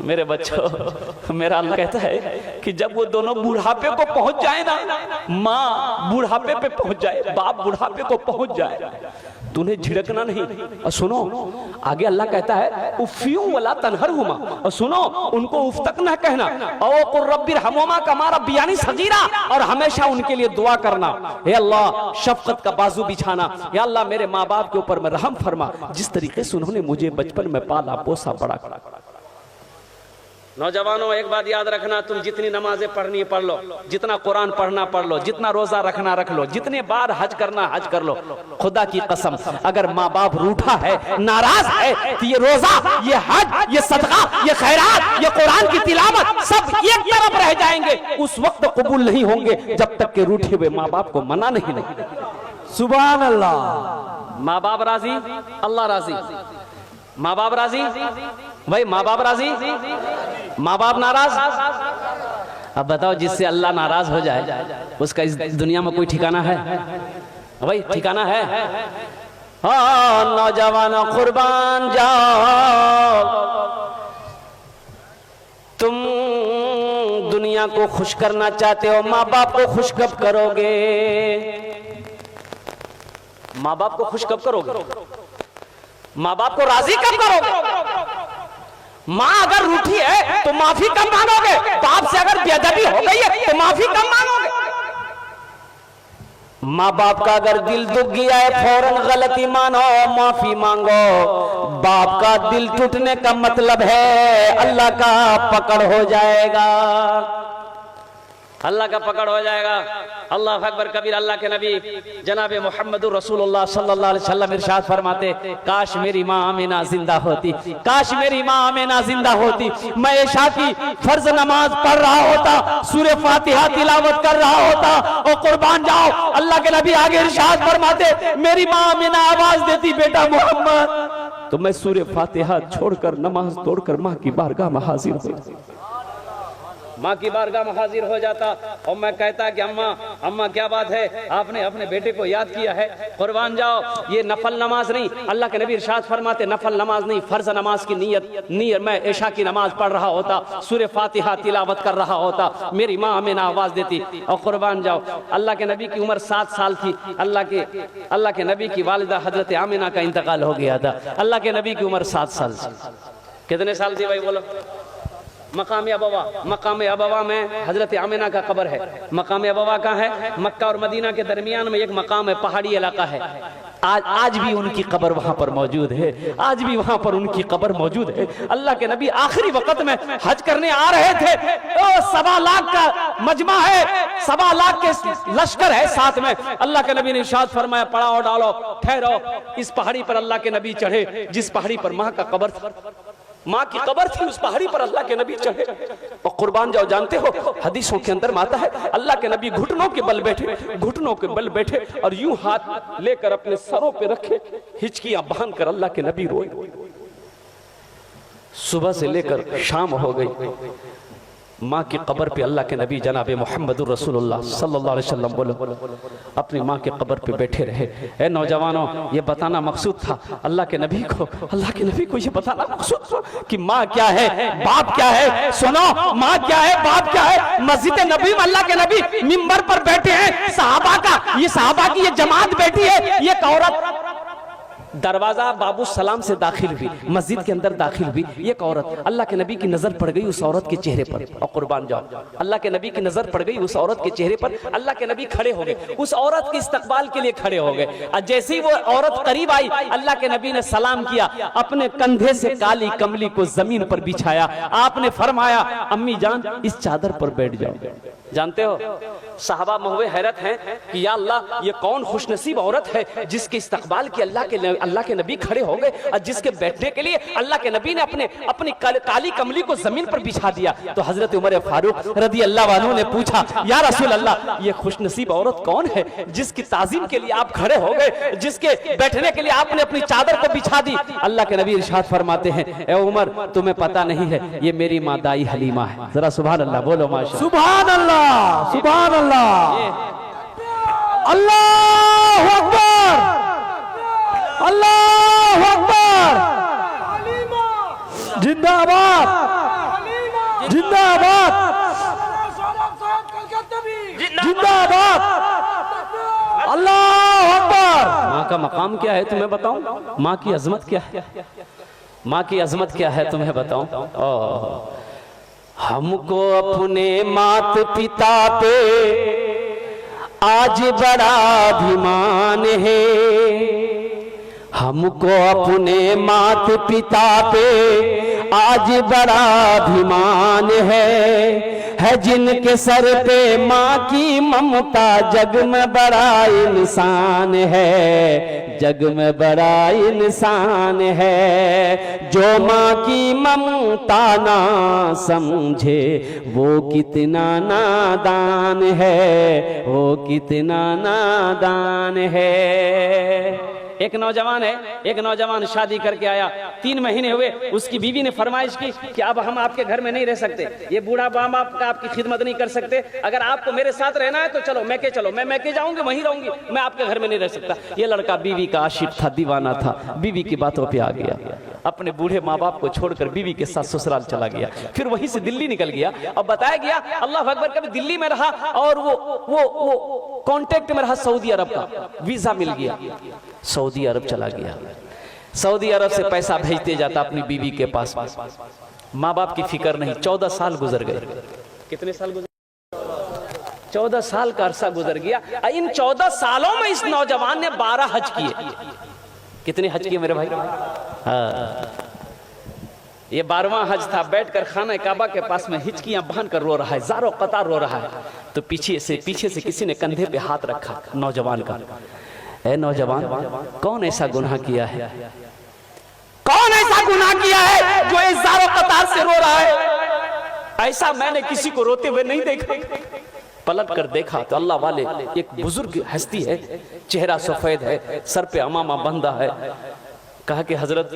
मेरे बच्चों, मेरा अल्लाह कहता है कि जब वो दोनों बुढ़ापे को पहुंच जाए ना, माँ बुढ़ापे पे पहुंच जाए, बाप बुढ़ापे को पहुंच जाए, तूने झिड़कना नहीं। और सुनो आगे अल्लाह कहता है उफ़्यूं वला तनहरहुमा, और सुनो उनको उफ तक ना कहना, औ कुर रब्बिरहमुमा कमा रब्बियानी सगीरा, और हमेशा उनके लिए दुआ करना, हे अल्लाह शफकत का बाजू बिछाना, या अल्लाह मेरे माँ बाप के ऊपर में रहम फरमा, जिस तरीके से उन्होंने मुझे बचपन में पाला पोसा बड़ा करा। नौजवानों एक बात याद रखना, तुम जितनी नमाजें पढ़नी पढ़ लो, जितना कुरान पढ़ना पढ़ लो, जितना रोजा रखना रख लो, जितने बार हज करना हज कर लो, खुदा की कसम अगर माँ बाप रूठा है, नाराज है, तो ये रोजा, ये हज, ये सदका, ये खैरात, ये कुरान की तिलावत सब एक तरफ रह जाएंगे, उस वक्त कबूल नहीं होंगे जब तक के रूठे हुए माँ बाप को मना नहीं। सुभान अल्लाह। माँ बाप राजी, अल्लाह राजी। माँ बाप राजी भाई, माँ बाप राजी, माँ बाप नाराज। अब बताओ जिससे अल्लाह नाराज हो जाए उसका इस दुनिया में कोई ठिकाना है भाई? ठिकाना है? हाँ नौजवानों कुर्बान जाओ, तुम दुनिया को खुश करना चाहते हो, माँ बाप को खुश कब करोगे? माँ बाप को खुश कब करोगे? माँ बाप को राजी कब करोगे? माँ अगर रूठी है तो माफी कब मांगोगे? बाप से अगर बेअदबी हो गई है तो माफी कब मांगोगे? माँ बाप का अगर दिल दुख गया है फौरन गलती मानो, माफी मांगो। बाप का दिल टूटने का मतलब है अल्लाह का पकड़ हो जाएगा, अल्लाह का पकड़ हो जाएगा। अल्लाह अकबर कबीर। अल्लाह के नबी जनाब मोहम्मदुर रसूलुल्लाह सल्लल्लाहु अलैहि वसल्लम इरशाद फरमाते, काश मेरी माँ आमिना जिंदा होती, काश मेरी माँ आमिना जिंदा होती, मैं इशा की फर्ज नमाज पढ़ रहा होता, सूरह फातिहा तिलावत कर रहा होता। और कुर्बान जाओ अल्लाह के नबी आगे इरशाद फरमाते, मेरी माँ आमिना आवाज देती, बेटा मोहम्मद, तो मैं सूरह फातिहा छोड़कर नमाज तोड़कर माँ की बारगाह में हाजिर हो जाता, माँ की बारगाह में हाजिर हो जाता। और मैं कहता कि अम्मा अम्मा क्या बात है, आपने अपने बेटे को याद किया है? कुर्बान जाओ ये नफल नमाज नहीं, अल्लाह के नबी इरशाद फरमाते नफल नमाज नहीं, फर्ज नमाज की नियत मैं इशा की नमाज पढ़ रहा होता, सूरह फातिहा तिलावत कर रहा होता, मेरी माँ आमिना आवाज देती। और कुर्बान जाओ अल्लाह के नबी की उम्र 7 साल थी, अल्लाह के नबी की वालिदा हजरत आमिना का इंतकाल हो गया था। अल्लाह के नबी की उम्र 7 साल थी। कितने साल थी भाई बोलो? मकाम अबवा, मकाम अबवा में हजरत आमिना का कब्र है। मकाम अबवा का है मक्का और मदीना के दरमियान में एक मकाम है, पहाड़ी इलाका है। आज भी उनकी कब्र वहां पर मौजूद है, आज भी वहां पर उनकी कब्र मौजूद है। अल्लाह के नबी आखिरी वक्त में हज करने आ रहे थे, 1.25 लाख का मजमा है, 1.25 लाख के लश्कर है साथ में। अल्लाह के नबी ने इरशाद फरमाया, पड़ाओ डालो ठहरो। इस पहाड़ी पर अल्लाह के नबी चढ़े, जिस पहाड़ी पर माँ का कब्र था, माँ की कब्र थी, उस पहाड़ी पर अल्लाह के नबी चढ़े। और कुर्बान जाओ जानते हो हदीसों के अंदर आता है अल्लाह के नबी घुटनों के बल बैठे, घुटनों के बल बैठे और यूं हाथ लेकर अपने सरों पे रखे, हिचकियां बांध कर अल्लाह के नबी रोए। सुबह से लेकर शाम हो गई, माँ की कब्र पे अल्लाह के नबी जनाब मोहम्मदुर रसूलुल्लाह सल्लल्लाहु अलैहि वसल्लम बोलो अपनी माँ के कब्र पे बैठे रहे। ए नौजवानों, ये बताना मकसूद था अल्लाह के नबी को ये बताना मकसूद था कि माँ क्या है बाप क्या है। सुनो, माँ क्या है बाप क्या है। मस्जिद नबी में अल्लाह के नबी मिंबर पर बैठे हैं, सहाबा की ये जमात बैठी है। ये औरत दरवाजा बाबू सलाम से दाखिल हुई, मस्जिद के अंदर दाखिल हुई एक औरत। अल्लाह के नबी की नजर पड़ गई उस औरत के चेहरे पर। और कुर्बान जाओ अल्लाह के नबी की नजर पड़ गई उस औरत के चेहरे पर। अल्लाह के नबी खड़े हो गए, उस औरत के इस्तकबाल के लिए खड़े हो गए। और जैसे ही वो औरत करीब आई, अल्लाह के नबी ने सलाम किया, अपने कंधे से काली कमली को जमीन पर बिछाया। आपने फरमाया, अम्मी जान इस चादर पर बैठ जाओ। जानते हो साहबा महुए हैरत हैं कि या अल्लाह ये कौन खुशनसीब औरत है जिसके इस्तकबाल की अल्लाह के नबी खड़े हो गए और जिसके बैठने के लिए अल्लाह के नबी ने अपनी काली कमली को जमीन पर बिछा दिया। तो हजरत उमर फारूक रदी अल्लाह अन्हु ने पूछा, या रसूल अल्लाह ये खुशनसीब औरत कौन है जिसकी ताजीम के लिए आप खड़े हो गए, जिसके बैठने के लिए आपने अपनी चादर को बिछा दी। अल्लाह के नबी इरशाद फरमाते हैं, ए उमर तुम्हें पता नहीं है ये मेरी माँ दाई हलीमा है। जरा सुभान अल्लाह बोलो माशा सुभान अल्लाह सुभान अल्लाह। अल्लाहु अकबर अल्लाहु अकबर। जिंदाबाद मकाम क्या है तुम्हें बताऊं, माँ की अजमत क्या है, माँ की अजमत क्या है तुम्हें बताऊं। हमको अपने मात पिता पे आज बड़ा अभिमान है, हमको अपने मात पिता पे आज बड़ा अभिमान है जिनके सर पे माँ की ममता जग में बड़ा इंसान है, जग में बड़ा इंसान है। जो माँ की ममता ना समझे वो कितना नादान है, वो कितना नादान है। एक नौजवान शादी करके आया, 3 महीने हुए, उसकी बीवी ने फरमाइश की कि अब हम आपके घर में नहीं रह सकते, ये बूढ़ा बाप आपका आपकी खिदमत नहीं कर सकते, अगर आपको मेरे साथ रहना है तो चलो मैके चलो, मैं मैके जाऊंगी वहीं रहूंगी, मैं आपके घर में नहीं रह सकता। ये लड़का बीवी का आशिक था, दीवाना था, बीवी की बातों पे आ गया, अपने बूढ़े माँ बाप को छोड़कर बीवी के साथ ससुराल चला गया, फिर वहीं से दिल्ली निकल गया। अब बताया गया अल्लाह अकबर, कभी दिल्ली में रहा और वो कांटेक्ट में रहा सऊदी अरब का, वीजा मिल गया, सऊदी अरब चला गया, सऊदी अरब से पैसा भेजते जाता अपनी बीवी के पास, माँ बाप की फिक्र नहीं। 14 साल गुजर गए। कितने साल गुजर? 14 साल का अरसा गुजर गया। इन 14 सालों में इस नौजवान ने 12 हज किए। कितने हज किए मेरे भाई? हाँ, ये 12वां हज था। बैठकर खाना काबा के पास में हिचकियां बांध कर रो रहा है, ज़ारो कतार रो रहा है। तो पीछे से किसी ने कंधे पे हाथ रखा नौजवान का। ए नौजवान, कौन ऐसा गुनाह किया है, कौन ऐसा गुनाह किया है जो इस ज़ारो कतार से रो रहा है? ऐसा मैंने किसी को रोते हुए नहीं देखा। पलट कर देखा तो अल्लाह वाले एक बुजुर्ग हस्ती है, चेहरा सफेद है, सर पे अमामा बंधा है। कहा कि हजरत,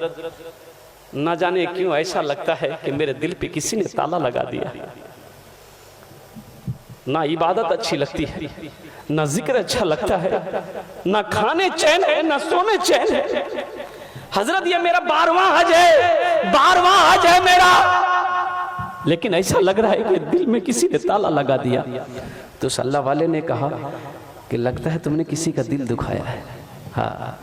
न जाने क्यों ऐसा लगता है कि मेरे दिल पे किसी ने ताला लगा दिया। ना इबादत अच्छी लगती है, ना जिक्र अच्छा लगता है, ना खाने चैन है, ना सोने चैन है। हजरत ये मेरा 12वां हज है, 12वां हज है मेरा, लेकिन ऐसा लग रहा है कि दिल में किसी ने ताला लगा दिया। तो अल्लाह वाले ने कहा कि लगता है तुमने किसी का दिल दुखाया है। हाँ,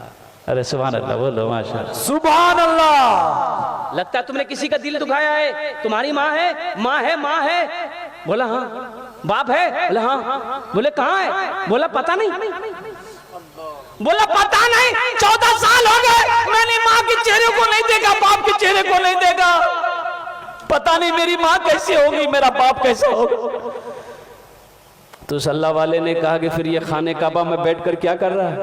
अरे सुभान अल्लाह, बोलो माशाअल्लाह, सुभान अल्लाह। लगता है तुमने किसी का दिल दुखाया है। तुम्हारी माँ है, माँ है, माँ है। बोला हाँ। बाप है? बोला हाँ। बोले कहाँ है? बोला पता नहीं। बोला पता नहीं, 14 साल हो गए मैंने माँ के चेहरे को नहीं देखा, बाप के चेहरे को नहीं देखा। पता नहीं मेरी माँ कैसे होगी, मेरा बाप कैसे होगा। तो अल्लाह वाले ने कहा कि फिर ये खाने काबा में बैठकर क्या कर रहा है,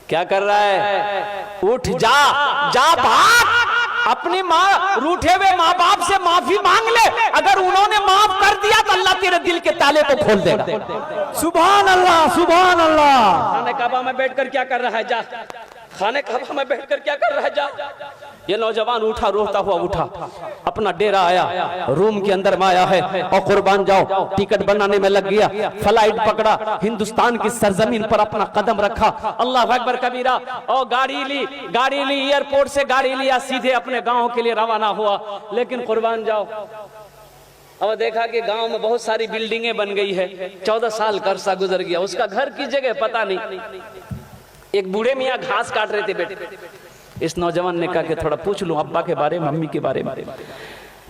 क्या कर रहा है? उठ जा, जा भाग, अपनी माँ रूठे हुए माँ बाप से माफी मांग ले। अगर उन्होंने माफ कर दिया तो अल्लाह तेरे दिल के ताले को खोल देगा। सुभान अल्लाह, सुभान अल्लाह। खाने काबा में बैठकर क्या कर रहा है? जा, खाने काबा में बैठकर क्या कर रहा है? जा। ये नौजवान उठा, रोता हुआ उठा, अपना डेरा आया, रूम के अंदर में आया है और कुर्बान जाओ टिकट बनाने में लग गया। फ्लाइट पकड़ा, हिंदुस्तान की सरजमीन पर अपना कदम रखा। अल्लाह अकबर कबीरा। और गाड़ी ली, एयरपोर्ट से गाड़ी लिया, सीधे अपने गांव के लिए रवाना हुआ। लेकिन कुर्बान जाओ, अब देखा कि गांव में बहुत सारी बिल्डिंगें बन गई है। 14 साल का अरसा गुजर गया, उसका घर की जगह पता नहीं। एक बूढ़े मियाँ घास काट रहे थे बेटे। इस नौजवान ने कहा कि थोड़ा पूछ लूं अब्बा के बारे में, मम्मी के बारे में।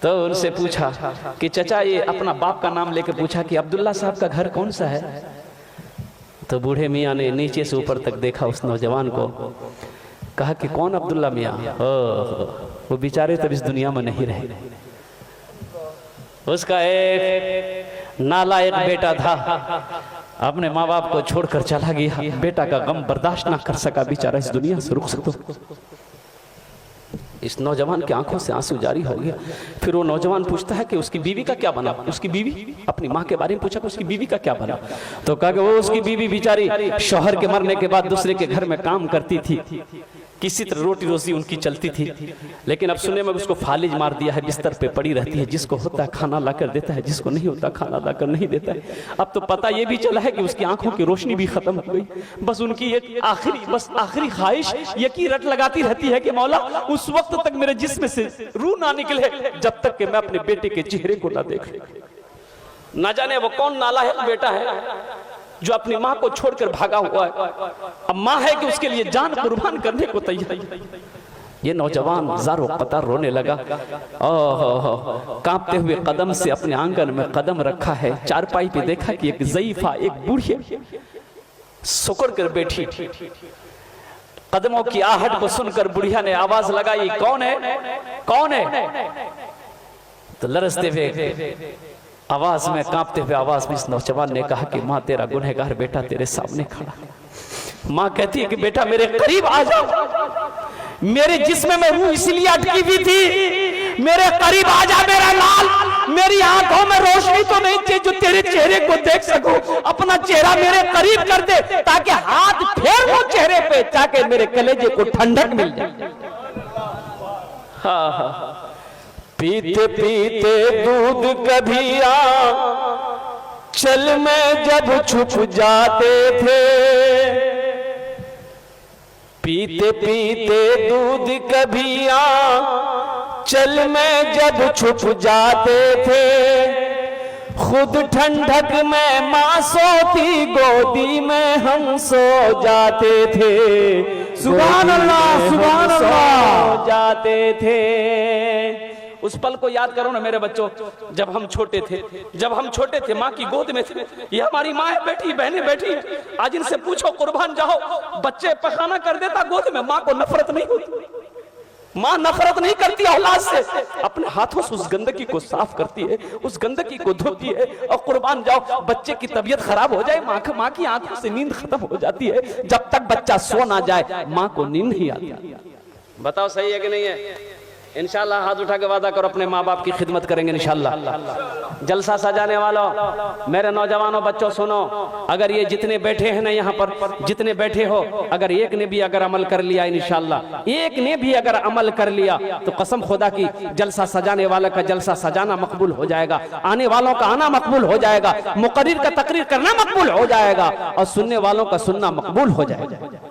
तो उनसे पूछा कि चचा, ये अपना बाप का नाम लेके पूछा कि अब्दुल्ला साहब का घर कौन सा है? तो बूढ़े मियाँ ने नीचे से ऊपर तक देखा उस नौजवान को, कहा कि कौन अब्दुल्ला मियाँ? वो बेचारे तब इस दुनिया में नहीं रहे। उसका एक नालायक बेटा था, अपने माँ बाप को छोड़कर चला गया। बेटा का गम बर्दाश्त ना कर सका, बेचारा इस दुनिया से रुखसत हो। इस नौजवान की आंखों से आंसू जारी हो गया। फिर वो नौजवान पूछता है कि उसकी बीवी का क्या बना? उसकी बीवी, अपनी माँ के बारे में पूछा कि उसकी बीवी का क्या बना? तो कहा कि वो उसकी बीवी बेचारी शौहर के मरने के बाद दूसरे के घर में काम करती थी, किसी तरह रोटी रोजी उनकी चलती थी। लेकिन अब सुने में उसको फालिज मार दिया है, बिस्तर पे पड़ी रहती है। जिसको होता है खाना लाकर देता है, जिसको नहीं होता खाना लाकर नहीं देता है। अब तो पता ये भी चला है कि उसकी आंखों की रोशनी भी खत्म हो गई। बस उनकी एक आखिरी ख्वाहिश ये की रट लगाती रहती है कि मौला उस वक्त तक मेरे जिस्म से रूह ना निकले जब तक कि मैं अपने बेटे के चेहरे को ना देख। ना जाने वो कौन नालायक बेटा है जो अपनी माँ को छोड़कर भागा हुआ है, अब माँ है कि उसके लिए जान कुर्बान करने को तैयार है। ये नौजवान ज़ारो कतार रोने लगा। ओह, कांपते हुए कदम से अपने आंगन में कदम रखा है। चारपाई पे देखा कि एक ज़ईफा, एक बूढ़ी सुकड़ कर बैठी। कदमों की आहट को सुनकर बुढ़िया ने आवाज लगाई, कौन है, कौन है? तो लरसते हुए आवाज में, कांपते हुए आवाज में इस नौजवान ने कहा कि माँ, तेरा गुनहगार बेटा तेरे सामने खड़ा। माँ कहती है कि बेटा मेरे करीब आ जाओ, मेरे जिस्म में रूह इसलिए अटकी हुई थी, मेरे करीब आ जा मेरा लाल। मेरी आंखों में रोशनी तो नहीं चाहिए जो तेरे चेहरे को देख सकूं, अपना चेहरा मेरे करीब कर दे ताकि हाथ फेर वो चेहरे पे, ताकि मेरे कलेजे को ठंडक मिल जाए। हाँ, पीते पीते दूध कभी चल में जब छुप जाते थे, पीते पीते दूध कभी चल में जब छुप जाते थे, खुद ठंडक में माँ सोती, गोदी में हम सो जाते थे। सुभान अल्लाह, सुभान अल्लाह। सो जाते थे। उस पल को याद करो ना मेरे बच्चों, जब हम छोटे थे, जब हम छोटे थे माँ की गोद में थे। ये हमारी माँ है बैठी, बहनें बैठी। आज इनसे पूछो कुर्बान जाओ, बच्चे पखाना कर देता गोद में, माँ को नफरत नहीं होती। माँ नफरत नहीं करती औलाद से, अपने हाथों से उस गंदगी को साफ करती है, उस गंदगी को धोती है। और कुर्बान जाओ, बच्चे की तबीयत खराब हो जाए, माँ की आंखों से नींद खत्म हो जाती है। जब तक बच्चा सो ना जाए माँ को नींद नहीं आती। बताओ सही है कि नहीं है? इंशाल्लाह हाथ उठा के वादा करो अपने माँ बाप की खिदमत करेंगे इंशाल्लाह। जलसा सजाने वालों, मेरे नौजवानों, बच्चों सुनो, अगर ये जितने बैठे हैं ना यहाँ पर, जितने बैठे हो, अगर एक ने भी अगर अमल कर लिया इंशाल्लाह, एक ने भी अगर अमल कर लिया तो कसम खुदा की जलसा सजाने वाले का जलसा सजाना मकबूल हो जाएगा, आने वालों का आना मकबूल हो जाएगा, मुकर्रिर का तकरीर करना मकबूल हो जाएगा और सुनने वालों का सुनना मकबूल हो जाएगा।